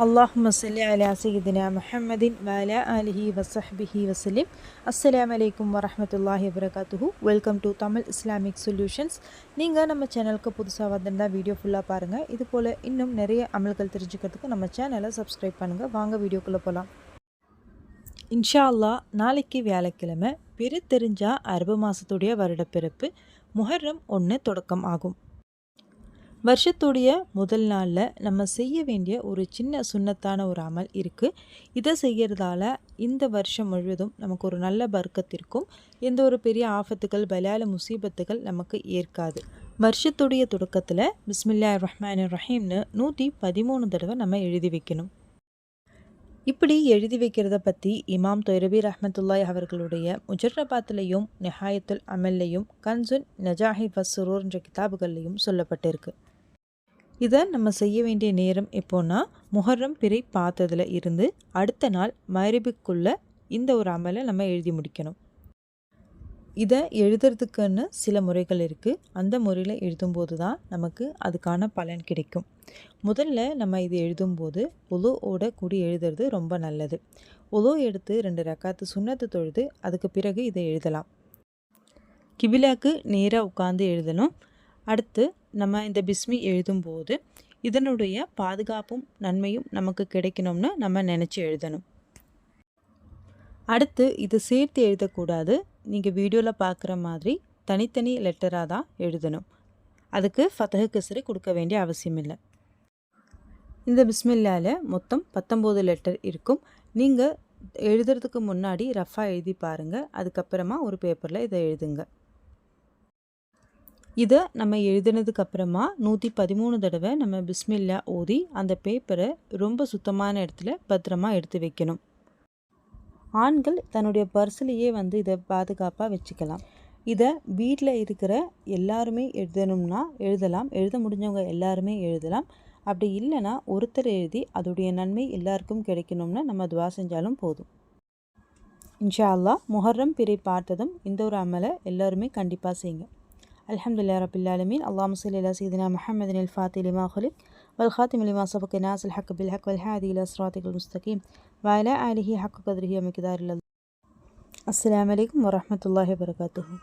அல்லாஹும்ம ஸல்லி அலா சய்யிதினா முஹம்மதின் வ அலா ஆலிஹி வஸஹ்பிஹி வஸல்லிம். அஸ்ஸலாமு அலைக்கும் வரஹ்மத்துல்லாஹி வபரகாத்துஹு. Welcome to Tamil Islamic solutions. நீங்கள் நம்ம சேனலுக்கு புதுசாக வந்திருந்தால் வீடியோ ஃபுல்லாக பாருங்கள். இது போல் இன்னும் நிறைய அமல்கள் தெரிஞ்சுக்கிறதுக்கு நம்ம சேனலை சப்ஸ்கிரைப் பண்ணுங்கள். வாங்க வீடியோக்குள்ளே போகலாம். இன்ஷா அல்லாஹ் நாளைக்கு வியாழக்கிழமை பிற தெரிஞ்சா அரபு மாதத்துடைய வருடப்பிறப்பு முஹர்ரம் 1 தொடக்கம் ஆகும். வருஷத்துடைய முதல் நாளில் நம்ம செய்ய வேண்டிய ஒரு சின்ன சுன்னத்தான ஒரு அமல் இருக்குது. இதை செய்கிறதால இந்த வருஷம் முழுவதும் நமக்கு ஒரு நல்ல பர்க்கத் இருக்கும். எந்த ஒரு பெரிய ஆபத்துகள் பலால முசீபத்துகள் நமக்கு ஏற்காது. வருஷத்துடைய தொடக்கத்தில் பிஸ்மில்லாஹிர் ரஹ்மானிர் ரஹீம்னு 113 தடவை நம்ம எழுதி வைக்கணும். இப்படி எழுதி வைக்கிறத பற்றி இமாம் தொய்ரபி ரஹ்மத்துல்லாஹி அவர்களுடைய முஜர்ரபாத்துலையும் நிஹாயத்துல் அமல்லையும் கன்சுன் நஜாஹி வஸ்ஸுரூர் என்ற கிதாபுகள்லையும் சொல்லப்பட்டிருக்கு. இதை நம்ம செய்ய வேண்டிய நேரம் எப்போன்னா முஹர்ரம் பிறை பார்த்ததில் இருந்து அடுத்த நாள் மக்ரிபுக்குள்ளே இந்த ஒரு அமலை நம்ம எழுதி முடிக்கணும். இதை எழுதுறதுக்குன்னு சில முறைகள் இருக்குது. அந்த முறையில் எழுதும்போது தான் நமக்கு அதுக்கான பலன் கிடைக்கும். முதல்ல நம்ம இது எழுதும்போது உலூவோட கூடி எழுதுறது ரொம்ப நல்லது. உலூ எடுத்து 2 ரக்காத்து சுன்னத்து தொழுது அதுக்கு பிறகு இதை எழுதலாம். கிபிலாக்கு நேராக உட்காந்து எழுதணும். அடுத்து நம்ம இந்த பிஸ்மி எழுதும்போது இதனுடைய பாதுகாப்பும் நன்மையும் நமக்கு கிடைக்கணும்னு நம்ம நினச்சி எழுதணும். அடுத்து இது சேர்த்து எழுதக்கூடாது. நீங்கள் வீடியோவில் பார்க்குற மாதிரி தனித்தனி லெட்டராக தான் எழுதணும். அதுக்கு ஃபதஹ் கஸ்ரு கொடுக்க வேண்டிய அவசியம் இல்லை. இந்த பிஸ்மில்லால மொத்தம் 19 லெட்டர் இருக்கும். நீங்கள் எழுதுறதுக்கு முன்னாடி ரஃபா எழுதி பாருங்கள். அதுக்கப்புறமா ஒரு பேப்பரில் இதை எழுதுங்க. இதை நம்ம எழுதினதுக்கப்புறமா 113 தடவை நம்ம பிஸ்மில்லா ஓதி அந்த பேப்பரை ரொம்ப சுத்தமான இடத்துல பத்திரமா எடுத்து வைக்கணும். ஆண்கள் தன்னுடைய பர்ஸ்லேயே இதை பாதுகாப்பாக வச்சுக்கலாம். இதை வீட்டில் இருக்கிற எல்லாருமே எழுதணும்னா எழுதலாம். எழுத முடிஞ்சவங்க எல்லாருமே எழுதலாம். அப்படி இல்லைன்னா ஒருத்தர் எழுதி அதோடைய நன்மை எல்லாருக்கும் கிடைக்கணும்னா நம்ம துவா செஞ்சாலும் போதும். இன்ஷா அல்லாஹ் முஹர்ரம் பிறை பார்த்ததும் இந்த ஒரு அமலை எல்லாருமே கண்டிப்பாக செய்யுங்க. அல்ஹம்துலில்லாஹி ரப்பில் ஆலமீன். அல்லாஹும்ம ஸல்லி அலா சய்யிதினா முஹம்மதின் அல் ஃபாத்திஹ் லிமா குலிக் வல் காத்திம் லிமா சபக நாஸில் ஹக் பில் ஹக் வல் ஹாதி இலா ஸிராத்தில் முஸ்தகீம் வ அலா ஆலிஹி ஹக் கத்ரிஹி வ மிக்தாரில். அஸ்ஸலாமு அலைக்கும் வரஹ்மத்துல்லாஹி வபரகாத்துஹு.